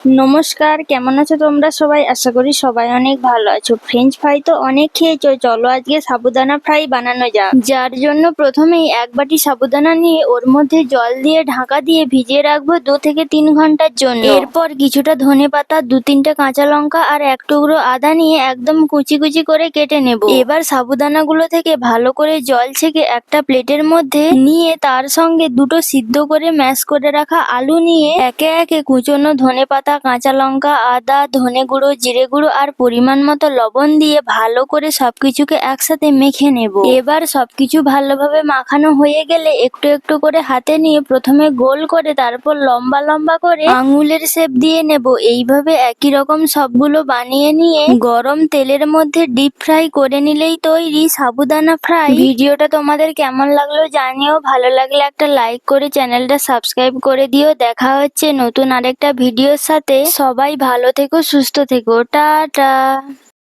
নমস্কার, কেমন আছো তোমরা সবাই? আশা করি সবাই অনেক ভালো আছো। ফ্রেঞ্চ ফ্রাই তো অনেক খেয়েছো, চলো আজকে সাবুদানা ফ্রাই বানানো যাক। যার জন্য প্রথমেই এক বাটি সাবুদানা নিয়ে ওর মধ্যে জল দিয়ে ঢাকা দিয়ে ভিজিয়ে রাখবো 2 থেকে 3 ঘন্টার জন্য। এরপর কিছুটা ধনেপাতা, 2-3টে কাঁচা লঙ্কা আর এক টুকরো আদা নিয়ে একদম কুচি কুচি করে কেটে নেব। এবার সাবুদানাগুলো থেকে ভালো করে জল ছেঁকে একটা প্লেটের মধ্যে নিয়ে তার সঙ্গে 2টো সিদ্ধ করে ম্যাশ করে রাখা আলু নিয়ে একে একে কুচনো ধনেপাতা, কাঁচা লঙ্কা, আদা, ধনে গুঁড়ো, জিরে গুঁড়ো আর পরিমাণ মতো লবণ দিয়ে ভালো করে সবকিছুকে একসাথে মেখে নেব। এবার সবকিছু ভালোভাবে মাখানো হয়ে গেলে একটু একটু করে হাতে নিয়ে প্রথমে গোল করে তারপর লম্বা লম্বা করে আঙুলের শেপ দিয়ে নেব। এইভাবে একই রকম সবগুলো বানিয়ে নিয়ে গরম তেলের মধ্যে ডিপ ফ্রাই করে নিলেই তৈরি সাবুদানা ফ্রাই। ভিডিওটা তোমাদের কেমন লাগলো জানিও, ভালো লাগলে একটা লাইক করে চ্যানেলটা সাবস্ক্রাইব করে দিও। দেখা হচ্ছে নতুন আরেকটা ভিডিওর সাথে। সবাই ভালো থেকো, সুস্থ থেকো, টাটা।